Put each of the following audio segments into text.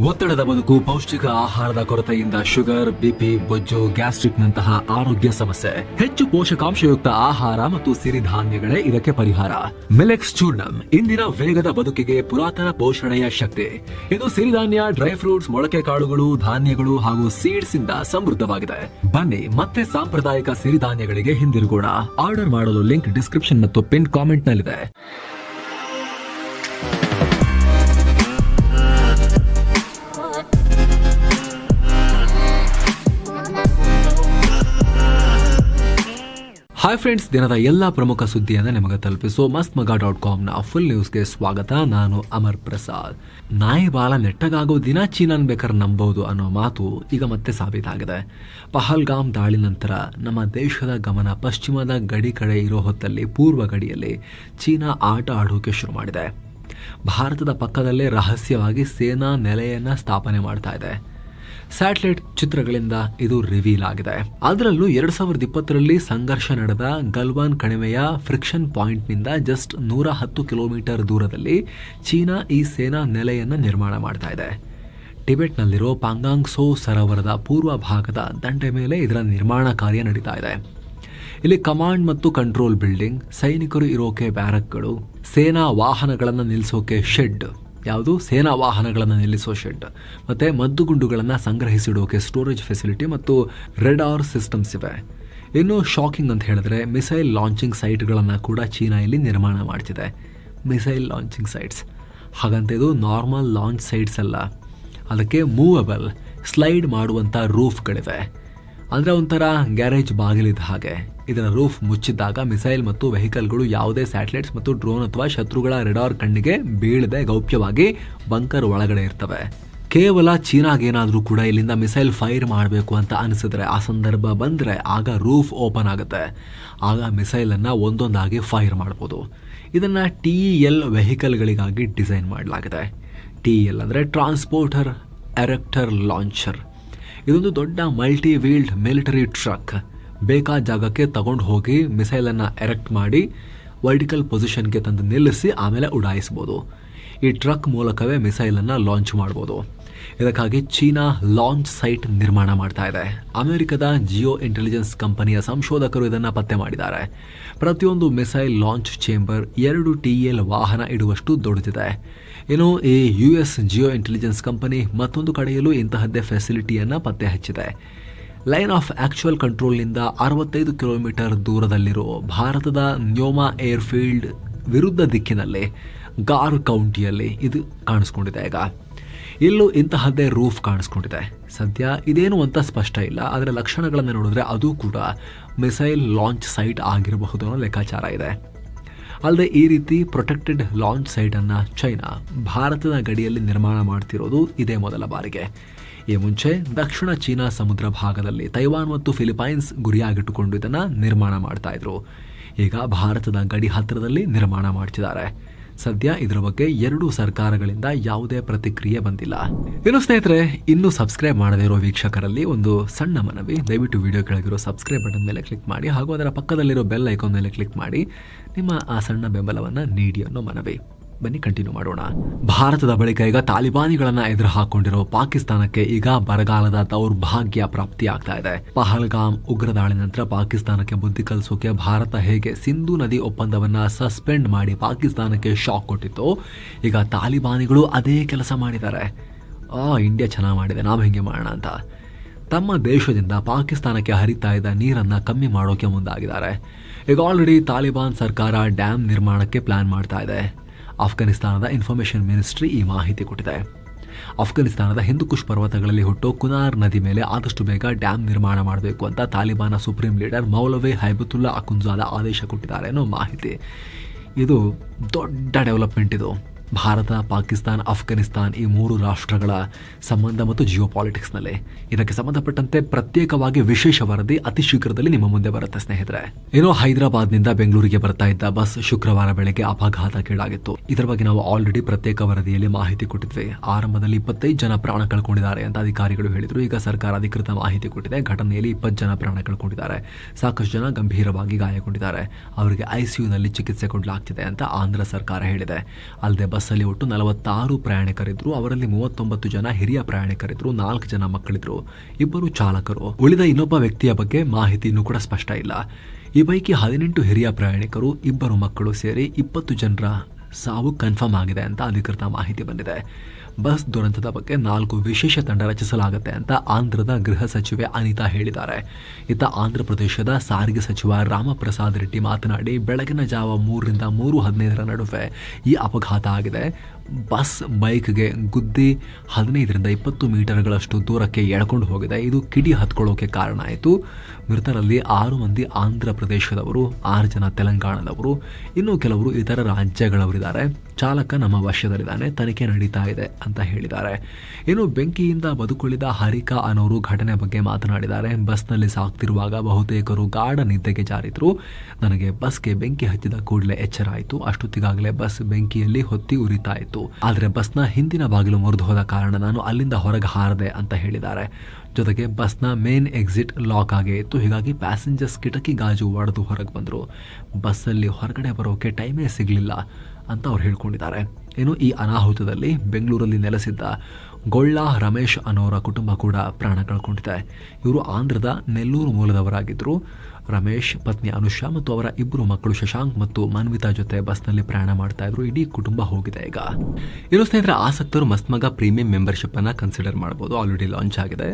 ಒತ್ತಡದ ಬದುಕು, ಪೌಷ್ಟಿಕ ಆಹಾರದ ಕೊರತೆಯಿಂದ ಶುಗರ್, ಬಿಪಿ, ಬೊಜ್ಜು, ಗ್ಯಾಸ್ಟ್ರಿಕ್ ನಂತಹ ಆರೋಗ್ಯ ಸಮಸ್ಯೆ. ಹೆಚ್ಚು ಪೋಷಕಾಂಶಯುಕ್ತ ಆಹಾರ ಮತ್ತು ಸಿರಿಧಾನ್ಯಗಳೇ ಇದಕ್ಕೆ ಪರಿಹಾರ. ಮಿಲೆಕ್ಸ್ ಚೂರ್ಣಂ ಇಂದಿನ ವೇಗದ ಬದುಕಿಗೆ ಪುರಾತನ ಪೋಷಣೆಯ ಶಕ್ತಿ. ಇದು ಸಿರಿಧಾನ್ಯ, ಡ್ರೈ ಫ್ರೂಟ್ಸ್, ಮೊಳಕೆ ಕಾಳುಗಳು, ಧಾನ್ಯಗಳು ಹಾಗೂ ಸೀಡ್ಸ್ ಇಂದ ಸಮೃದ್ಧವಾಗಿದೆ. ಬನ್ನಿ ಮತ್ತೆ ಸಾಂಪ್ರದಾಯಿಕ ಸಿರಿಧಾನ್ಯಗಳಿಗೆ ಹಿಂದಿರುಗೋಣ. ಆರ್ಡರ್ ಮಾಡಲು ಲಿಂಕ್ ಡಿಸ್ಕ್ರಿಪ್ಷನ್ ಮತ್ತು ಪಿನ್ ಕಾಮೆಂಟ್ ನಲ್ಲಿದೆ. ಹಾಯ್ ಫ್ರೆಂಡ್ಸ್, ದಿನದ ಎಲ್ಲಾ ಪ್ರಮುಖ ಸುದ್ದಿಯನ್ನು ನಿಮಗೆ ತಲುಪಿಸೋ mastmaga.com ಫುಲ್ ನ್ಯೂಸ್ಗೆ ಸ್ವಾಗತ. ನಾನು ಅಮರ್ ಪ್ರಸಾದ್. ನಾಯಿ ಬಾಲ ನೆಟ್ಟಗಾಗೋ ದಿನ ಚೀನಾನ್ ಬೇಕಾದ್ರೆ ನಂಬಹುದು ಅನ್ನೋ ಮಾತು ಈಗ ಮತ್ತೆ ಸಾಬೀತಾಗಿದೆ. ಪಹಲ್ಗಾಮ್ ದಾಳಿ ನಂತರ ನಮ್ಮ ದೇಶದ ಗಮನ ಪಶ್ಚಿಮದ ಗಡಿ ಕಡೆ ಇರೋ ಹೊತ್ತಲ್ಲಿ ಪೂರ್ವ ಗಡಿಯಲ್ಲಿ ಚೀನಾ ಆಟ ಆಡೋಕೆ ಶುರು ಮಾಡಿದೆ. ಭಾರತದ ಪಕ್ಕದಲ್ಲೇ ರಹಸ್ಯವಾಗಿ ಸೇನಾ ನೆಲೆಯನ್ನ ಸ್ಥಾಪನೆ ಮಾಡ್ತಾ ಇದೆ. ಸ್ಯಾಟಲೈಟ್ ಚಿತ್ರಗಳಿಂದ ಇದು ರಿವೀಲ್ ಆಗಿದೆ. ಅದರಲ್ಲೂ 2020ರಲ್ಲಿ ಸಂಘರ್ಷ ನಡೆದ ಗಲ್ವಾನ್ ಕಣಿವೆಯ ಫ್ರಿಕ್ಷನ್ ಪಾಯಿಂಟ್ ನಿಂದ ಜಸ್ಟ್ 110 ಕಿಲೋಮೀಟರ್ ದೂರದಲ್ಲಿ ಚೀನಾ ಈ ಸೇನಾ ನೆಲೆಯನ್ನು ನಿರ್ಮಾಣ ಮಾಡ್ತಾ ಇದೆ. ಟಿಬೆಟ್ನಲ್ಲಿರೋ ಪಾಂಗಾಂಗ್ ಸೋ ಸರೋವರದ ಪೂರ್ವ ಭಾಗದ ದಂಡೆ ಮೇಲೆ ಇದರ ನಿರ್ಮಾಣ ಕಾರ್ಯ ನಡೀತಾ ಇದೆ. ಇಲ್ಲಿ ಕಮಾಂಡ್ ಮತ್ತು ಕಂಟ್ರೋಲ್ ಬಿಲ್ಡಿಂಗ್, ಸೈನಿಕರು ಇರೋಕೆ ಬ್ಯಾರಕ್ಗಳು, ಸೇನಾ ವಾಹನಗಳನ್ನು ನಿಲ್ಲಿಸೋಕೆ ಶೆಡ್, ಯಾವುದು ಸೇನಾ ವಾಹನಗಳನ್ನು ನಿಲ್ಲಿಸೋ ಶೆಡ್, ಮತ್ತೆ ಮದ್ದುಗುಂಡುಗಳನ್ನು ಸಂಗ್ರಹಿಸಿಡೋಕೆ ಸ್ಟೋರೇಜ್ ಫೆಸಿಲಿಟಿ ಮತ್ತು ರೆಡಾರ್ ಸಿಸ್ಟಮ್ಸ್ ಇವೆ. ಇನ್ನು ಶಾಕಿಂಗ್ ಅಂತ ಹೇಳಿದ್ರೆ ಮಿಸೈಲ್ ಲಾಂಚಿಂಗ್ ಸೈಟ್ಗಳನ್ನು ಕೂಡ ಚೀನಾ ಇಲ್ಲಿ ನಿರ್ಮಾಣ ಮಾಡ್ತಿದೆ. ಮಿಸೈಲ್ ಲಾಂಚಿಂಗ್ ಸೈಟ್ಸ್ ಹಾಗಂತ ಇದು ನಾರ್ಮಲ್ ಲಾಂಚ್ ಸೈಟ್ಸ್ ಅಲ್ಲ, ಅದಕ್ಕೆ ಮೂವಬಲ್ ಸ್ಲೈಡ್ ಮಾಡುವಂಥ ರೂಫ್ಗಳಿವೆ. ಅಂದರೆ ಒಂಥರ ಗ್ಯಾರೇಜ್ ಬಾಗಿಲಿದ್ದ ಹಾಗೆ. ಇದರ ರೂಫ್ ಮುಚ್ಚಿದ್ದಾಗ ಮಿಸೈಲ್ ಮತ್ತು ವೆಹಿಕಲ್ಗಳು ಯಾವುದೇ ಸ್ಯಾಟಲೈಟ್ಸ್ ಮತ್ತು ಡ್ರೋನ್ ಅಥವಾ ಶತ್ರುಗಳ ರೆಡಾರ್ ಕಣ್ಣಿಗೆ ಬೀಳದೆ ಗೌಪ್ಯವಾಗಿ ಬಂಕರ್ ಒಳಗಡೆ ಇರ್ತವೆ. ಕೇವಲ ಚೀನಾಗೇನಾದರೂ ಕೂಡ ಇಲ್ಲಿಂದ ಮಿಸೈಲ್ ಫೈರ್ ಮಾಡಬೇಕು ಅಂತ ಅನಿಸಿದ್ರೆ, ಆ ಸಂದರ್ಭ ಬಂದರೆ ಆಗ ರೂಫ್ ಓಪನ್ ಆಗುತ್ತೆ. ಆಗ ಮಿಸೈಲನ್ನು ಒಂದೊಂದಾಗಿ ಫೈರ್ ಮಾಡ್ಬೋದು. ಇದನ್ನು TEL ವೆಹಿಕಲ್ಗಳಿಗಾಗಿ ಡಿಸೈನ್ ಮಾಡಲಾಗಿದೆ. TEL ಅಂದರೆ ಟ್ರಾನ್ಸ್ಪೋರ್ಟರ್ ಎರೆಕ್ಟರ್ ಲಾಂಚರ್. ಇದೊಂದು ದೊಡ್ಡ ಮಲ್ಟಿ ವೀಲ್ಡ್ ಮಿಲಿಟರಿ ಟ್ರಕ್. ಬೇಕಾದ ಜಾಗಕ್ಕೆ ತಗೊಂಡು ಹೋಗಿ ಮಿಸೈಲನ್ನು ಎರೆಕ್ಟ್ ಮಾಡಿ ವರ್ಟಿಕಲ್ ಪೊಸಿಷನ್ಗೆ ತಂದು ನಿಲ್ಲಿಸಿ ಆಮೇಲೆ ಉಡಾಯಿಸ್ಬೋದು. ಈ ಟ್ರಕ್ ಮೂಲಕವೇ ಮಿಸೈಲನ್ನು ಲಾಂಚ್ ಮಾಡ್ಬೋದು. ಇದಕ್ಕಾಗಿ ಚೀನಾ ಲಾಂಚ್ ಸೈಟ್ ನಿರ್ಮಾಣ ಮಾಡ್ತಾ ಇದೆ. ಅಮೆರಿಕದ ಜಿಯೋ ಇಂಟೆಲಿಜೆನ್ಸ್ ಕಂಪನಿಯ ಸಂಶೋಧಕರು ಇದನ್ನು ಪತ್ತೆ ಮಾಡಿದ್ದಾರೆ. ಪ್ರತಿಯೊಂದು ಮಿಸೈಲ್ ಲಾಂಚ್ ಚೇಂಬರ್ 2 TEL ವಾಹನ ಇಡುವಷ್ಟು ದೊಡ್ಡದಿದೆ. ಇನ್ನು ಈ US ಜಿಯೋ ಇಂಟೆಲಿಜೆನ್ಸ್ ಕಂಪನಿ ಮತ್ತೊಂದು ಕಡೆಯಲ್ಲೂ ಇಂತಹದ್ದೇ ಫೆಸಿಲಿಟಿಯನ್ನು ಪತ್ತೆ ಹಚ್ಚಿದೆ. ಲೈನ್ ಆಫ್ ಆಕ್ಚುಯಲ್ ಕಂಟ್ರೋಲ್ನಿಂದ 65 ಕಿಲೋಮೀಟರ್ ದೂರದಲ್ಲಿರೋ ಭಾರತದ ನ್ಯೋಮಾ ಏರ್ಫೀಲ್ಡ್ ವಿರುದ್ಧ ದಿಕ್ಕಿನಲ್ಲಿ ಗಾರ್ ಕೌಂಟಿಯಲ್ಲಿ ಇದು ಕಾಣಿಸ್ಕೊಂಡಿದೆ. ಈಗ ಇಲ್ಲೂ ಇಂತಹದ್ದೇ ರೂಫ್ ಕಾಣಿಸ್ಕೊಂಡಿದೆ. ಸದ್ಯ ಇದೇನು ಅಂತ ಸ್ಪಷ್ಟ ಇಲ್ಲ, ಆದರೆ ಲಕ್ಷಣಗಳನ್ನು ನೋಡಿದ್ರೆ ಅದು ಕೂಡ ಮಿಸೈಲ್ ಲಾಂಚ್ ಸೈಟ್ ಆಗಿರಬಹುದು ಅನ್ನೋ ಲೆಕ್ಕಾಚಾರ ಇದೆ. ಅಲ್ಲದೆ ಈ ರೀತಿ ಪ್ರೊಟೆಕ್ಟೆಡ್ ಲಾಂಚ್ ಸೈಟನ್ನು ಚೈನಾ ಭಾರತದ ಗಡಿಯಲ್ಲಿ ನಿರ್ಮಾಣ ಮಾಡ್ತಿರೋದು ಇದೇ ಮೊದಲ ಬಾರಿಗೆ. ಈ ಮುಂಚೆ ದಕ್ಷಿಣ ಚೀನಾ ಸಮುದ್ರ ಭಾಗದಲ್ಲಿ ತೈವಾನ್ ಮತ್ತು ಫಿಲಿಪೈನ್ಸ್ ಗುರಿಯಾಗಿಟ್ಟುಕೊಂಡು ಇದನ್ನು ನಿರ್ಮಾಣ ಮಾಡ್ತಾ ಇದ್ರು. ಈಗ ಭಾರತದ ಗಡಿ ಹತ್ತಿರದಲ್ಲಿ ನಿರ್ಮಾಣ ಮಾಡ್ತಿದ್ದಾರೆ. ಸದ್ಯ ಇದರ ಬಗ್ಗೆ 2 ಸರ್ಕಾರಗಳಿಂದ ಯಾವುದೇ ಪ್ರತಿಕ್ರಿಯೆ ಬಂದಿಲ್ಲ. ಇನ್ನು ಸ್ನೇಹಿತರೆ, ಇನ್ನೂ ಸಬ್ಸ್ಕ್ರೈಬ್ ಮಾಡದೇ ಇರೋ ವೀಕ್ಷಕರಲ್ಲಿ ಒಂದು ಸಣ್ಣ ಮನವಿ. ದಯವಿಟ್ಟು ವಿಡಿಯೋ ಕೆಳಗಿರೋ ಸಬ್ಸ್ಕ್ರೈಬ್ ಬಟನ್ ಮೇಲೆ ಕ್ಲಿಕ್ ಮಾಡಿ ಹಾಗೂ ಅದರ ಪಕ್ಕದಲ್ಲಿರೋ ಬೆಲ್ ಐಕಾನ್ ಮೇಲೆ ಕ್ಲಿಕ್ ಮಾಡಿ ನಿಮ್ಮ ಆ ಸಣ್ಣ ಬೆಂಬಲವನ್ನು ನೀಡಿ ಅನ್ನೋ ಮನವಿ. ಬನ್ನಿ ಕಂಟಿನ್ಯೂ ಮಾಡೋಣ. ಭಾರತದ ಬಳಿಕ ಈಗ ತಾಲಿಬಾನಿಗಳನ್ನ ಎದುರು ಹಾಕೊಂಡಿರೋ ಪಾಕಿಸ್ತಾನಕ್ಕೆ ಈಗ ಬರಗಾಲದ ದೌರ್ಭಾಗ್ಯ ಪ್ರಾಪ್ತಿಯಾಗ್ತಾ ಇದೆ. ಪಹಲ್ಗಾಮ್ ಉಗ್ರ ದಾಳಿ ನಂತರ ಪಾಕಿಸ್ತಾನಕ್ಕೆ ಬುದ್ಧಿ ಕಲಿಸೋಕೆ ಭಾರತ ಹೇಗೆ ಸಿಂಧು ನದಿ ಒಪ್ಪಂದವನ್ನ ಸಸ್ಪೆಂಡ್ ಮಾಡಿ ಪಾಕಿಸ್ತಾನಕ್ಕೆ ಶಾಕ್ ಕೊಟ್ಟಿತ್ತು, ಈಗ ತಾಲಿಬಾನಿಗಳು ಅದೇ ಕೆಲಸ ಮಾಡಿದ್ದಾರೆ. ಇಂಡಿಯಾ ಚೆನ್ನಾಗಿ ಮಾಡಿದೆ, ನಾವು ಹೆಂಗೆ ಮಾಡೋಣ ಅಂತ ತಮ್ಮ ದೇಶದಿಂದ ಪಾಕಿಸ್ತಾನಕ್ಕೆ ಹರಿತಾ ಇದ್ದ ನೀರನ್ನ ಕಮ್ಮಿ ಮಾಡೋಕೆ ಮುಂದಾಗಿದ್ದಾರೆ. ಈಗ ಆಲ್ರೆಡಿ ತಾಲಿಬಾನ್ ಸರ್ಕಾರ ಡ್ಯಾಮ್ ನಿರ್ಮಾಣಕ್ಕೆ ಪ್ಲಾನ್ ಮಾಡ್ತಾ ಇದೆ. ಅಫ್ಘಾನಿಸ್ತಾನದ ಇನ್ಫಾರ್ಮೇಷನ್ ಮಿನಿಸ್ಟ್ರಿ ಈ ಮಾಹಿತಿ ಕೊಟ್ಟಿದೆ. ಅಫ್ಘಾನಿಸ್ತಾನದ ಹಿಂದೂಕುಷ್ ಪರ್ವತಗಳಲ್ಲಿ ಹುಟ್ಟೋ ಕುನಾರ್ ನದಿ ಮೇಲೆ ಆದಷ್ಟು ಬೇಗ ಡ್ಯಾಮ್ ನಿರ್ಮಾಣ ಮಾಡಬೇಕು ಅಂತ ತಾಲಿಬಾನ ಸುಪ್ರೀಂ ಲೀಡರ್ ಮೌಲವಿ ಹೈಬತುಲ್ಲಾ ಅಖುಂಜಾದ ಆದೇಶ ಕೊಟ್ಟಿದ್ದಾರೆ ಅನ್ನೋ ಮಾಹಿತಿ. ಇದು ದೊಡ್ಡ ಡೆವಲಪ್ಮೆಂಟ್. ಇದು ಭಾರತ, ಪಾಕಿಸ್ತಾನ, ಅಫ್ಘಾನಿಸ್ತಾನ್ ಈ 3 ರಾಷ್ಟ್ರಗಳ ಸಂಬಂಧ ಮತ್ತು ಜಿಯೋ ಪಾಲಿಟಿಕ್ಸ್ನಲ್ಲಿ ಇದಕ್ಕೆ ಸಂಬಂಧಪಟ್ಟಂತೆ ಪ್ರತ್ಯೇಕವಾಗಿ ವಿಶೇಷ ವರದಿ ಅತಿ ಶೀಘ್ರದಲ್ಲಿ ನಿಮ್ಮ ಮುಂದೆ ಬರುತ್ತೆ ಸ್ನೇಹಿತರೆ. ಏನೋ ಹೈದರಾಬಾದ್ನಿಂದ ಬೆಂಗಳೂರಿಗೆ ಬರ್ತಾ ಇದ್ದ ಬಸ್ ಶುಕ್ರವಾರ ಬೆಳಗ್ಗೆ ಅಪಘಾತಕ್ಕೀಡಾಗಿತ್ತು. ಇದರ ಬಗ್ಗೆ ನಾವು ಆಲ್ರೆಡಿ ಪ್ರತ್ಯೇಕ ವರದಿಯಲ್ಲಿ ಮಾಹಿತಿ ಕೊಟ್ಟಿದ್ವಿ. ಆರಂಭದಲ್ಲಿ 25 ಜನ ಪ್ರಾಣ ಕಳ್ಕೊಂಡಿದ್ದಾರೆ ಅಂತ ಅಧಿಕಾರಿಗಳು ಹೇಳಿದ್ರು. ಈಗ ಸರ್ಕಾರ ಅಧಿಕೃತ ಮಾಹಿತಿ ಕೊಟ್ಟಿದೆ. ಘಟನೆಯಲ್ಲಿ 20 ಜನ ಪ್ರಾಣ ಕಳ್ಕೊಂಡಿದ್ದಾರೆ. ಸಾಕಷ್ಟು ಜನ ಗಂಭೀರವಾಗಿ ಗಾಯಗೊಂಡಿದ್ದಾರೆ. ಅವರಿಗೆ ICUನಲ್ಲಿ ಚಿಕಿತ್ಸೆ ಕೊಡಲಾಗ್ತಿದೆ ಅಂತ ಆಂಧ್ರ ಸರ್ಕಾರ ಹೇಳಿದೆ. ಅಲ್ಲದೆ ಬಸ್ಸಲ್ಲಿ ಒಟ್ಟು 46 ಪ್ರಯಾಣಿಕರಿದ್ರು. ಅವರಲ್ಲಿ 39 ಜನ ಹಿರಿಯ ಪ್ರಯಾಣಿಕರಿದ್ರು, 4 ಜನ ಮಕ್ಕಳಿದ್ರು, 2 ಚಾಲಕರು. ಉಳಿದ ಇನ್ನೊಬ್ಬ ವ್ಯಕ್ತಿಯ ಬಗ್ಗೆ ಮಾಹಿತಿ ಇನ್ನೂ ಕೂಡ ಸ್ಪಷ್ಟ ಇಲ್ಲ. ಈ ಪೈಕಿ 18 ಹಿರಿಯ ಪ್ರಯಾಣಿಕರು, 2 ಮಕ್ಕಳು ಸೇರಿ 20 ಜನರ ಸಾವು ಕನ್ಫರ್ಮ್ ಆಗಿದೆ ಅಂತ ಅಧಿಕೃತ ಮಾಹಿತಿ ಬಂದಿದೆ. ಬಸ್ ದುರಂತದ ಬಗ್ಗೆ 4 ವಿಶೇಷ ತಂಡ ರಚಿಸಲಾಗುತ್ತೆ ಅಂತ ಆಂಧ್ರದ ಗೃಹ ಸಚಿವೆ ಅನಿತಾ ಹೇಳಿದ್ದಾರೆ. ಇತ್ತ ಆಂಧ್ರ ಪ್ರದೇಶದ ಸಾರಿಗೆ ಸಚಿವ ರಾಮಪ್ರಸಾದ್ ರೆಡ್ಡಿ ಮಾತನಾಡಿ, ಬೆಳಗಿನ ಜಾವ 3ರಿಂದ 3:15 ನಡುವೆ ಈ ಅಪಘಾತ ಆಗಿದೆ. ಬಸ್ ಬೈಕ್ಗೆ ಗುದ್ದಿ 15ರಿಂದ 20 ಮೀಟರ್ಗಳಷ್ಟು ದೂರಕ್ಕೆ ಎಳ್ಕೊಂಡು ಹೋಗಿದೆ. ಇದು ಕಿಡಿ ಹತ್ಕೊಳ್ಳೋಕೆ ಕಾರಣ ಆಯಿತು. ಮೃತರಲ್ಲಿ 6 ಮಂದಿ ಆಂಧ್ರ ಪ್ರದೇಶದವರು, 6 ಜನ ತೆಲಂಗಾಣದವರು, ಇನ್ನು ಕೆಲವರು ಇತರ ರಾಜ್ಯಗಳವರಿದ್ದಾರೆ. ಚಾಲಕ ನಮ್ಮ ವಶದಲ್ಲಿದ್ದಾನೆ, ತನಿಖೆ ನಡೀತಾ ಇದೆ ಅಂತ ಹೇಳಿದ್ದಾರೆ. ಇನ್ನು ಬೆಂಕಿಯಿಂದ ಬದುಕುಳಿದ ಹರಿಕಾ ಅನ್ನೋರು ಘಟನೆ ಬಗ್ಗೆ ಮಾತನಾಡಿದ್ದಾರೆ. ಬಸ್ನಲ್ಲಿ ಸಾಗ್ತಿರುವಾಗ ಬಹುತೇಕರು ಗಾಢ ನಿದ್ದೆಗೆ ಜಾರಿದ್ರು. ನನಗೆ ಬಸ್ಗೆ ಬೆಂಕಿ ಹಚ್ಚಿದ ಕೂಡಲೇ ಎಚ್ಚರ ಆಯಿತು. ಅಷ್ಟೊತ್ತಿಗಾಗಲೇ ಬಸ್ ಬೆಂಕಿಯಲ್ಲಿ ಹೊತ್ತಿ ಉರಿತಾ ಇತ್ತು. ಆದರೆ ಬಸ್ನ ಹಿಂದಿನ ಬಾಗಿಲು ಮುರಿದು ಹೋದ ಕಾರಣ ನಾನು ಅಲ್ಲಿಂದ ಹೊರಗೆ ಹಾರದೆ ಅಂತ ಹೇಳಿದ್ದಾರೆ. ಜೊತೆಗೆ ಬಸ್ನ ಮೇನ್ ಎಕ್ಸಿಟ್ ಲಾಕ್ ಆಗೇ ಇತ್ತು. ಹೀಗಾಗಿ ಪ್ಯಾಸೆಂಜರ್ಸ್ ಕಿಟಕಿ ಗಾಜು ಒಡೆದು ಹೊರಗೆ ಬಂದರು. ಬಸ್ಸಲ್ಲಿ ಹೊರಗಡೆ ಬರೋಕೆ ಟೈಮೇ ಸಿಗಲಿಲ್ಲ ಅಂತ ಅವ್ರು ಹೇಳ್ಕೊಂಡಿದ್ದಾರೆ. ಏನು ಈ ಅನಾಹುತದಲ್ಲಿ ಬೆಂಗಳೂರಲ್ಲಿ ನೆಲೆಸಿದ್ದ ಗೊಳ್ಳ ರಮೇಶ್ ಅನ್ನೋರ ಕುಟುಂಬ ಕೂಡ ಪ್ರಾಣ ಕಳ್ಕೊಂಡಿದೆ. ಇವರು ಆಂಧ್ರದ ನೆಲ್ಲೂರು ಮೂಲದವರಾಗಿದ್ದರು. ರಮೇಶ್ ಪತ್ನಿ ಅನುಷಾ ಮತ್ತು ಅವರ 2 ಮಕ್ಕಳು ಶಶಾಂಕ್ ಮತ್ತು ಮನ್ವಿತಾ ಜೊತೆ ಬಸ್ನಲ್ಲಿ ಪ್ರಯಾಣ ಮಾಡ್ತಾ ಇದ್ರು. ಇಡೀ ಕುಟುಂಬ ಹೋಗಿದೆ ಈಗ. ಇನ್ನು ಸ್ನೇಹಿತರೆ, ಆಸಕ್ತರು ಮಸ್ತ್ಮಗ ಪ್ರೀಮಿಯಂ ಮೆಂಬರ್ಶಿಪ್ ಅನ್ನ ಕನ್ಸಿಡರ್ ಮಾಡಬಹುದು. ಆಲ್ರೆಡಿ ಲಾಂಚ್ ಆಗಿದೆ.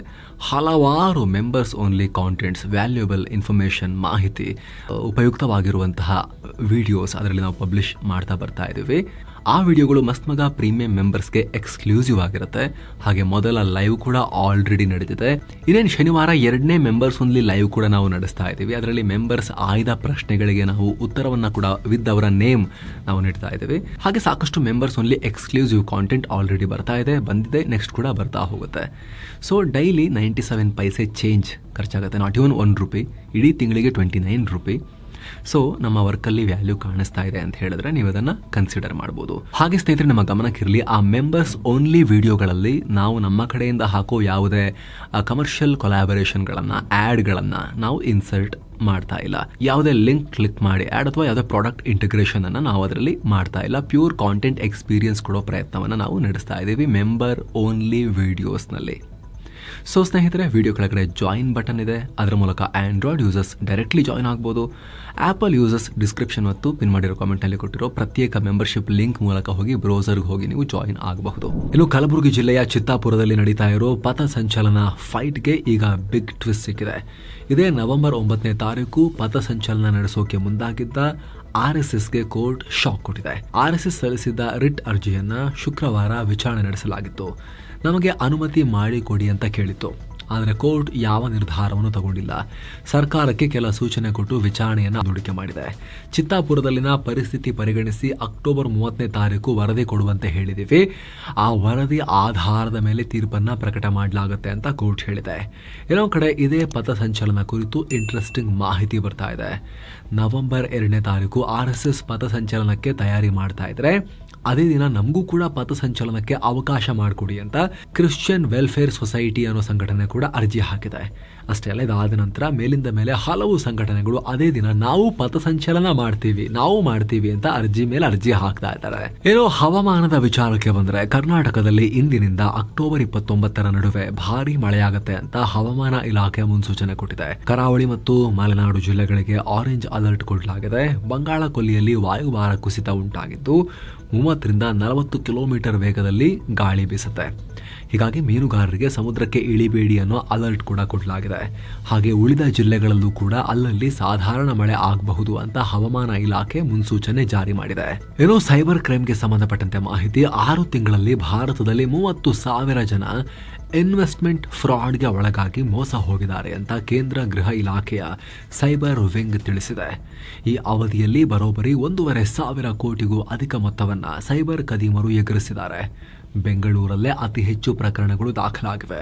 ಹಲವಾರು members only contents, valuable information, ಮಾಹಿತಿ, ಉಪಯುಕ್ತವಾಗಿರುವಂತಹ ವಿಡಿಯೋಸ್ ಅದರಲ್ಲಿ ನಾವು ಪಬ್ಲಿಷ್ ಮಾಡ್ತಾ ಬರ್ತಾ ಇದ್ದೀವಿ. ಆ ವಿಡಿಯೋಗಳು ಮಸ್ತ್ಮಗ ಪ್ರೀಮಿಯಂ ಮೆಂಬರ್ಸ್ಗೆ ಎಕ್ಸ್ಕ್ಲೂಸಿವ್ ಆಗಿರುತ್ತೆ. ಹಾಗೆ ಮೊದಲ ಲೈವ್ ಕೂಡ ಆಲ್ರೆಡಿ ನಡೆದಿದೆ. ಇನ್ನೇನು ಶನಿವಾರ 2ನೇ ಮೆಂಬರ್ಸ್ ಓನ್ಲಿ ಲೈವ್ ಕೂಡ ನಾವು ನಡೆಸ್ತಾ ಇದ್ದೀವಿ. ಅದರಲ್ಲಿ ಮೆಂಬರ್ಸ್ ಆಯ್ದ ಪ್ರಶ್ನೆಗಳಿಗೆ ನಾವು ಉತ್ತರವನ್ನ ಕೂಡ ವಿತ್ ಅವರ ನೇಮ್ ನಾವು ನೀಡ್ತಾ ಇದ್ದೀವಿ. ಹಾಗೆ ಸಾಕಷ್ಟು members only exclusive content already ಬರ್ತಾ ಇದೆ, ಬಂದಿದೆ, ನೆಕ್ಸ್ಟ್ ಕೂಡ ಬರ್ತಾ ಹೋಗುತ್ತೆ. ಸೊ ಡೈಲಿ 97 ಪೈಸೆ ಚೇಂಜ್ ಖರ್ಚಾಗುತ್ತೆ, ನಾಟ್ ಇವನ್ ₹1. ಇಡೀ ತಿಂಗಳಿಗೆ ₹29. ಸೊ ನಮ್ಮ ವರ್ಕಲ್ಲಿ ವ್ಯಾಲ್ಯೂ ಕಾಣಿಸ್ತಾ ಇದೆ ಅಂತ ಹೇಳಿದ್ರೆ ನೀವು ಅದನ್ನ ಕನ್ಸಿಡರ್ ಮಾಡಬಹುದು. ಹಾಗೆ ಸ್ನೇಹಿತರೆ, ನಮ್ಮ ಗಮನಕ್ಕಿರಲಿ, ಆ ಮೆಂಬರ್ಸ್ ಓನ್ಲಿ ವಿಡಿಯೋಗಳಲ್ಲಿ ನಾವು ನಮ್ಮ ಕಡೆಯಿಂದ ಹಾಕೋ ಯಾವುದೇ ಕಮರ್ಷಿಯಲ್ ಕೊಲಾಬರೇಷನ್ಗಳನ್ನ, ಆ್ಯಡ್ಗಳನ್ನ ನಾವು ಇನ್ಸರ್ಟ್ ಮಾಡ್ತಾ ಇಲ್ಲ. ಯಾವುದೇ ಲಿಂಕ್ ಕ್ಲಿಕ್ ಮಾಡಿ ಆ್ಯಡ್ ಅಥವಾ ಯಾವುದೇ ಪ್ರಾಡಕ್ಟ್ ಇಂಟಿಗ್ರೇಷನ್ ಅನ್ನ ನಾವು ಅದರಲ್ಲಿ ಮಾಡ್ತಾ ಇಲ್ಲ. ಪ್ಯೂರ್ ಕಾಂಟೆಂಟ್ ಎಕ್ಸ್ಪೀರಿಯನ್ಸ್ ಕೊಡೋ ಪ್ರಯತ್ನವನ್ನು ನಾವು ನಡೆಸ್ತಾ ಇದ್ದೀವಿ ಮೆಂಬರ್ ಓನ್ಲಿ ವಿಡಿಯೋಸ್ನಲ್ಲಿ. ಸೊ ಸ್ನೇಹಿತರೆ, ವಿಡಿಯೋ ಕೆಳಗಡೆ ಜಾಯಿನ್ ಬಟನ್ ಇದೆ. ಅದರ ಮೂಲಕ ಆಂಡ್ರಾಯ್ಡ್ ಯೂಸರ್ಸ್ ಡೈರೆಕ್ಟ್ಲಿ ಜಾಯಿನ್ ಆಗ್ಬೋದು. ಆಪಲ್ ಯೂಸರ್ಸ್ ಡಿಸ್ಕ್ರಿಪ್ಷನ್ ಮತ್ತು ಪಿನ್ ಮಾಡಿರೋ ಕಾಮೆಂಟ್ನಲ್ಲಿ ಕೊಟ್ಟಿರೋ ಪ್ರತ್ಯೇಕ ಮೆಂಬರ್ಶಿಪ್ ಲಿಂಕ್ ಮೂಲಕ ಹೋಗಿ ಬ್ರೌಸರ್ಗೆ ಹೋಗಿ ನೀವು ಜಾಯಿನ್ ಆಗಬಹುದು. ಇನ್ನು ಕಲಬುರಗಿ ಜಿಲ್ಲೆಯ ಚಿತ್ತಾಪುರದಲ್ಲಿ ನಡೀತಾ ಇರೋ ಪಥಸಂಚಲನ ಫೈಟ್ಗೆ ಈಗ ಬಿಗ್ ಟ್ವಿಸ್ಟ್ ಸಿಕ್ಕಿದೆ. ಇದೇ ನವೆಂಬರ್ 9ನೇ ತಾರೀಕು ಪಥಸಂಚಲನ ನಡೆಸೋಕೆ ಮುಂದಾಗಿದ್ದ RSSಗೆ ಕೋರ್ಟ್ ಶಾಕ್ ಕೊಟ್ಟಿದೆ. RSS ಸಲ್ಲಿಸಿದ್ದ ರಿಟ್ ಅರ್ಜಿಯನ್ನ ಶುಕ್ರವಾರ ವಿಚಾರಣೆ ನಡೆಸಲಾಗಿತ್ತು. ನಮಗೆ ಅನುಮತಿ ಮಾಡಿಕೊಡಿ ಅಂತ ಕೇಳಿತ್ತು. ಆದರೆ ಕೋರ್ಟ್ ಯಾವ ನಿರ್ಧಾರವನ್ನು ತಗೊಂಡಿಲ್ಲ. ಸರ್ಕಾರಕ್ಕೆ ಕೆಲ ಸೂಚನೆ ಕೊಟ್ಟು ವಿಚಾರಣೆಯನ್ನು ದುಡಿಕೆ ಮಾಡಿದೆ. ಚಿತ್ತಾಪುರದಲ್ಲಿನ ಪರಿಸ್ಥಿತಿ ಪರಿಗಣಿಸಿ ಅಕ್ಟೋಬರ್ 30ನೇ ತಾರೀಕು ವರದಿ ಕೊಡುವಂತೆ ಹೇಳಿದ್ದೀವಿ. ಆ ವರದಿ ಆಧಾರದ ಮೇಲೆ ತೀರ್ಪನ್ನ ಪ್ರಕಟ ಮಾಡಲಾಗುತ್ತೆ ಅಂತ ಕೋರ್ಟ್ ಹೇಳಿದೆ. ಇನ್ನೊಂದು ಕಡೆ ಇದೇ ಪಥಸಂಚಲನ ಕುರಿತು ಇಂಟ್ರೆಸ್ಟಿಂಗ್ ಮಾಹಿತಿ ಬರ್ತಾ ಇದೆ. ನವೆಂಬರ್ 2ನೇ ತಾರೀಕು RSS ಪಥಸಂಚಲನಕ್ಕೆ ತಯಾರಿ ಮಾಡ್ತಾ ಇದ್ರೆ ಅದೇ ದಿನ ನಮಗೂ ಕೂಡ ಪಥಸಂಚಲನಕ್ಕೆ ಅವಕಾಶ ಮಾಡಿಕೊಡಿ ಅಂತ ಕ್ರಿಶ್ಚಿಯನ್ ವೆಲ್ಫೇರ್ ಸೊಸೈಟಿ ಅನ್ನೋ ಸಂಘಟನೆ ಕೂಡ ಅರ್ಜಿ ಹಾಕಿದೆ. ಅಷ್ಟೇ ಅಲ್ಲ, ಇದಾದ ನಂತರ ಮೇಲಿಂದ ಮೇಲೆ ಹಲವು ಸಂಘಟನೆಗಳು ಅದೇ ದಿನ ನಾವು ಪಥಸಂಚಲನ ಮಾಡ್ತೀವಿ ಅಂತ ಅರ್ಜಿ ಮೇಲೆ ಅರ್ಜಿ ಹಾಕ್ತಾ ಇದ್ದಾರೆ. ಏನೋ ಹವಾಮಾನದ ವಿಚಾರಕ್ಕೆ ಬಂದ್ರೆ, ಕರ್ನಾಟಕದಲ್ಲಿ ಇಂದಿನಿಂದ ಅಕ್ಟೋಬರ್ 29ರ ನಡುವೆ ಭಾರಿ ಮಳೆಯಾಗುತ್ತೆ ಅಂತ ಹವಾಮಾನ ಇಲಾಖೆ ಮುನ್ಸೂಚನೆ ಕೊಟ್ಟಿದೆ. ಕರಾವಳಿ ಮತ್ತು ಮಲೆನಾಡು ಜಿಲ್ಲೆಗಳಿಗೆ ಆರೆಂಜ್ ಅಲರ್ಟ್ ಕೊಡಲಾಗಿದೆ. ಬಂಗಾಳ ಕೊಲ್ಲಿಯಲ್ಲಿ ವಾಯುಭಾರ ಕುಸಿತ ಉಂಟಾಗಿದ್ದು 30ರಿಂದ 40 ಕಿಲೋಮೀಟರ್ ವೇಗದಲ್ಲಿ ಗಾಳಿ ಬೀಸುತ್ತೆ. ಹೀಗಾಗಿ ಮೀನುಗಾರರಿಗೆ ಸಮುದ್ರಕ್ಕೆ ಇಳಿಬೇಡಿ ಅನ್ನೋ ಅಲರ್ಟ್ ಕೂಡ ಕೊಡಲಾಗಿದೆ. ಹಾಗೆ ಉಳಿದ ಜಿಲ್ಲೆಗಳಲ್ಲೂ ಕೂಡ ಅಲ್ಲಲ್ಲಿ ಸಾಧಾರಣ ಮಳೆ ಆಗಬಹುದು ಅಂತ ಹವಾಮಾನ ಇಲಾಖೆ ಮುನ್ಸೂಚನೆ ಜಾರಿ ಮಾಡಿದೆ. ಏನೋ ಸೈಬರ್ ಕ್ರೈಮ್ಗೆ ಸಂಬಂಧಪಟ್ಟಂತೆ ಮಾಹಿತಿ, 6 ತಿಂಗಳಲ್ಲಿ ಭಾರತದಲ್ಲಿ 30,000 ಜನ ಇನ್ವೆಸ್ಟ್ಮೆಂಟ್ ಫ್ರಾಡ್ಗೆ ಒಳಗಾಗಿ ಮೋಸ ಹೋಗಿದ್ದಾರೆ ಅಂತ ಕೇಂದ್ರ ಗೃಹ ಇಲಾಖೆಯ ಸೈಬರ್ ವಿಂಗ್ ತಿಳಿಸಿದೆ. ಈ ಅವಧಿಯಲ್ಲಿ ಬರೋಬ್ಬರಿ 1,500 ಕೋಟಿಗೂ ಅಧಿಕ ಮೊತ್ತವನ್ನ ಸೈಬರ್ ಕದೀಮರು ಎಗರಿಸಿದ್ದಾರೆ. ಬೆಂಗಳೂರಲ್ಲೇ ಅತಿ ಹೆಚ್ಚು ಪ್ರಕರಣಗಳು ದಾಖಲಾಗಿವೆ.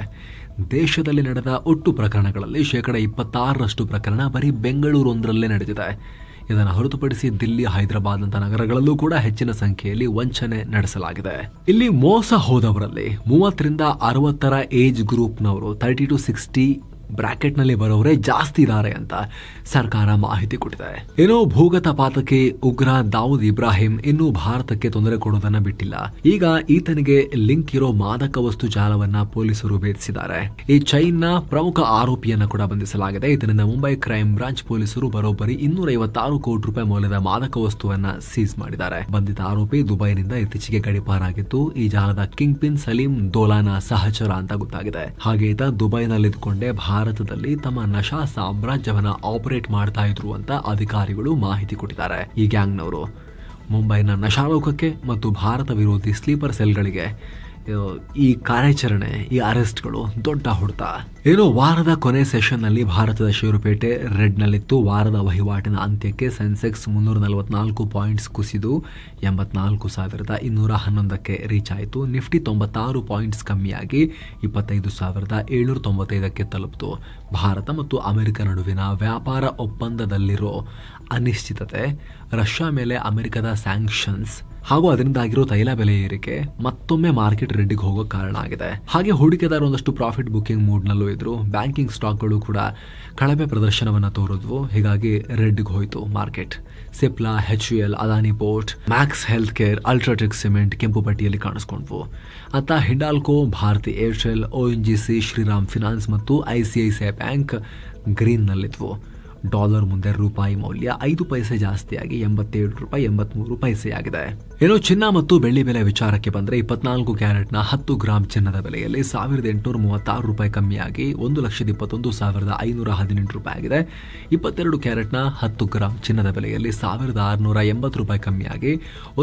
ದೇಶದಲ್ಲಿ ನಡೆದ ಒಟ್ಟು ಪ್ರಕರಣಗಳಲ್ಲಿ 26% ಪ್ರಕರಣ ಬರೀ ಬೆಂಗಳೂರೊಂದರಲ್ಲೇ ನಡೆದಿದೆ. ಇದನ್ನು ಹೊರತುಪಡಿಸಿ ದಿಲ್ಲಿ, ಹೈದರಾಬಾದ್ ಅಂತ ನಗರಗಳಲ್ಲೂ ಕೂಡ ಹೆಚ್ಚಿನ ಸಂಖ್ಯೆಯಲ್ಲಿ ವಂಚನೆ ನಡೆಸಲಾಗಿದೆ. ಇಲ್ಲಿ ಮೋಸ ಹೋದವರಲ್ಲಿ 30ರಿಂದ 60 ಏಜ್ ಗ್ರೂಪ್ನವರು, 30 to 60 ಬ್ರಾಕೆಟ್ ನಲ್ಲಿ ಬರೋರೇ ಜಾಸ್ತಿ ಇದ್ದಾರೆ ಅಂತ ಸರ್ಕಾರ ಮಾಹಿತಿ ಕೊಟ್ಟಿದೆ. ಏನೋ ಭೂಗತ ಪಾತಕಿ ಉಗ್ರ ದಾವೂದ್ ಇಬ್ರಾಹಿಂ ಇನ್ನೂ ಭಾರತಕ್ಕೆ ತೊಂದರೆ ಕೊಡೋದನ್ನ ಬಿಟ್ಟಿಲ್ಲ. ಈಗ ಈತನಿಗೆ ಲಿಂಕ್ ಇರೋ ಮಾದಕ ವಸ್ತು ಜಾಲವನ್ನ ಪೊಲೀಸರು ಭೇದಿಸಿದ್ದಾರೆ. ಈ ಚೈನ್ ನ ಪ್ರಮುಖ ಆರೋಪಿಯನ್ನ ಕೂಡ ಬಂಧಿಸಲಾಗಿದೆ. ಇದರಿಂದ ಮುಂಬೈ ಕ್ರೈಮ್ ಬ್ರಾಂಚ್ ಪೊಲೀಸರು ಬರೋಬ್ಬರಿ 256 ಕೋಟಿ ರೂಪಾಯಿ ಮೌಲ್ಯದ ಮಾದಕ ವಸ್ತುವನ್ನ ಸೀಸ್ ಮಾಡಿದ್ದಾರೆ. ಬಂಧಿತ ಆರೋಪಿ ದುಬೈನಿಂದ ಇತ್ತೀಚೆಗೆ ಗಡಿಪಾರಾಗಿದ್ದು ಈ ಜಾಲದ ಕಿಂಗ್ ಪಿನ್ ಸಲೀಂ ದೋಲಾನ ಸಹಚರ ಅಂತ ಗೊತ್ತಾಗಿದೆ. ಹಾಗೆ ಈತ ದುಬೈನಲ್ಲಿದ್ದುಕೊಂಡೇ ಭಾರತದಲ್ಲಿ ತಮ್ಮ ನಶಾ ಸಾಮ್ರಾಜ್ಯವನ್ನ ಆಪರೇಟ್ ಮಾಡ್ತಾ ಇದ್ರು ಅಂತ ಅಧಿಕಾರಿಗಳು ಮಾಹಿತಿ ಕೊಟ್ಟಿದ್ದಾರೆ. ಈ ಗ್ಯಾಂಗ್ನವರು ಮುಂಬೈನ ನಶಾಲೋಕಕ್ಕೆ ಮತ್ತು ಭಾರತ ವಿರೋಧಿ ಸ್ಲೀಪರ್ ಸೆಲ್ಗಳಿಗೆ ಈ ಕಾರ್ಯಾಚರಣೆ, ಈ ಅರೆಸ್ಟ್ಗಳು ದೊಡ್ಡ ಹೊಡೆತ. ಏನೋ ವಾರದ ಕೊನೆ ಸೆಷನ್ ನಲ್ಲಿ ಭಾರತದ ಷೇರುಪೇಟೆ ರೆಡ್ ನಲ್ಲಿತ್ತು. ವಾರದ ವಹಿವಾಟಿನ ಅಂತ್ಯಕ್ಕೆ ಸೆನ್ಸೆಕ್ಸ್ 344 ಪಾಯಿಂಟ್ಸ್ ಕುಸಿದು 84,211ಕ್ಕೆ ರೀಚ್ ಆಯಿತು. ನಿಫ್ಟಿ 96 ಪಾಯಿಂಟ್ಸ್ ಕಮ್ಮಿಯಾಗಿ 25,795ಕ್ಕೆ ತಲುಪಿತು. ಭಾರತ ಮತ್ತು ಅಮೆರಿಕ ನಡುವಿನ ವ್ಯಾಪಾರ ಒಪ್ಪಂದದಲ್ಲಿರೋ ಅನಿಶ್ಚಿತತೆ, ರಷ್ಯಾ ಮೇಲೆ ಅಮೆರಿಕದ ಸ್ಯಾಂಕ್ಷನ್ಸ್ ಹಾಗೂ ಅದರಿಂದಾಗಿರೋ ತೈಲ ಬೆಲೆ ಏರಿಕೆ ಮತ್ತೊಮ್ಮೆ ಮಾರ್ಕೆಟ್ ರೆಡ್ಡಿಗೆ ಹೋಗೋ ಕಾರಣ ಆಗಿದೆ. ಹಾಗೆ ಹೂಡಿಕೆದಾರರು ಒಂದಷ್ಟು ಪ್ರಾಫಿಟ್ ಬುಕಿಂಗ್ ಮೂಡ್ ನಲ್ಲೂ ಇದ್ರು. ಬ್ಯಾಂಕಿಂಗ್ ಸ್ಟಾಕ್ಗಳು ಕೂಡ ಕಳಪೆ ಪ್ರದರ್ಶನವನ್ನ ತೋರಿದ್ವು. ಹೀಗಾಗಿ ರೆಡ್ಡಿಗೆ ಹೋಯಿತು market. Cipla, HUL, Adani port, Max health care, UltraTech cement ಕೆಂಪು ಪಟ್ಟಿಯಲ್ಲಿ ಕಾಣಿಸ್ಕೊಂಡ್ವು. ಅತ್ತ ಹಿಂಡಾಲ್ಕೋ, ಭಾರತಿ ಏರ್ಟೆಲ್, ONGC, ಶ್ರೀರಾಮ್ ಫಿನಾನ್ಸ್ ಮತ್ತು ICICI ಬ್ಯಾಂಕ್ ಗ್ರೀನ್ ನಲ್ಲಿದ್ವು. ಡಾಲರ್ ಮುಂದೆ ರೂಪಾಯಿ ಮೌಲ್ಯ 5 ಪೈಸೆ ಜಾಸ್ತಿಯಾಗಿ 87 ರೂಪಾಯಿ 83 ಪೈಸೆಯಾಗಿದೆ. ಏನೋ ಚಿನ್ನ ಮತ್ತು ಬೆಳ್ಳಿ ಬೆಲೆ ವಿಚಾರಕ್ಕೆ ಬಂದ್ರೆ 24 ಕ್ಯಾರೆಟ್ನ 10 ಗ್ರಾಂ ಚಿನ್ನದ ಬೆಲೆಯಲ್ಲಿ 1,836 ರೂಪಾಯಿ ಕಮ್ಮಿಯಾಗಿ 1,21,518 ರೂಪಾಯಿ ಆಗಿದೆ. 22 ಕ್ಯಾರೆಟ್ನ 10 ಗ್ರಾಂ ಚಿನ್ನದ ಬೆಲೆಯಲ್ಲಿ 1,680 ರೂಪಾಯಿ ಕಮ್ಮಿಯಾಗಿ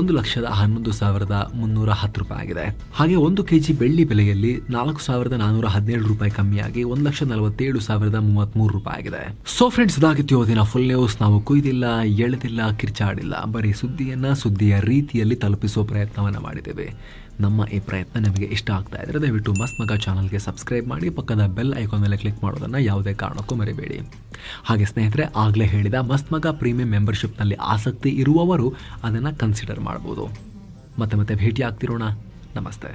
1,11,310 ರೂಪಾಯಿ ಆಗಿದೆ. ಹಾಗೆ 1 ಕೆಜಿ ಬೆಳ್ಳಿ ಬೆಲೆಯಲ್ಲಿ 4,417 ರೂಪಾಯಿ ಕಮ್ಮಿಯಾಗಿ 1,47,033 ರೂಪಾಯಿ ಆಗಿದೆ. ಸೊ ಫ್ರೆಂಡ್ಸ್, ಇದಾಗಿತ್ತು ಇವತ್ತಿನ ಫುಲ್ ನ್ಯೂಸ್. ನಾವು ಕುಯ್ದಿಲ್ಲ, ಎಳೆದಿಲ್ಲ, ಕಿರ್ಚಾಡಿಲ್ಲ, ಬರೀ ಸುದ್ದಿಯ ರೀತಿಯಲ್ಲಿ ತಲುಪಿಸುವ ಪ್ರಯತ್ನವನ್ನ ಮಾಡಿದ್ದೇವೆ. ನಮ್ಮ ಈ ಪ್ರಯತ್ನ ನಿಮಗೆ ಇಷ್ಟ ಆಗ್ತಾ ಇದ್ರೆ ದಯವಿಟ್ಟು ಮಸ್ತ್ ಮಗ ಚಾನಲ್ಗೆ ಸಬ್ಸ್ಕ್ರೈಬ್ ಮಾಡಿ, ಪಕ್ಕದ ಬೆಲ್ ಐಕಾನ್ ಮೇಲೆ ಕ್ಲಿಕ್ ಮಾಡೋದನ್ನ ಯಾವುದೇ ಕಾರಣಕ್ಕೂ ಮರಿಬೇಡಿ. ಹಾಗೆ ಸ್ನೇಹಿತರೆ, ಆಗ್ಲೇ ಹೇಳಿದ ಮಸ್ತ್ ಮಗ ಪ್ರೀಮಿಯಂ ಮೆಂಬರ್ಶಿಪ್ನಲ್ಲಿ ಆಸಕ್ತಿ ಇರುವವರು ಅದನ್ನ ಕನ್ಸಿಡರ್ ಮಾಡಬಹುದು. ಮತ್ತೆ ಭೇಟಿ ಆಗ್ತಿರೋಣ. ನಮಸ್ತೆ.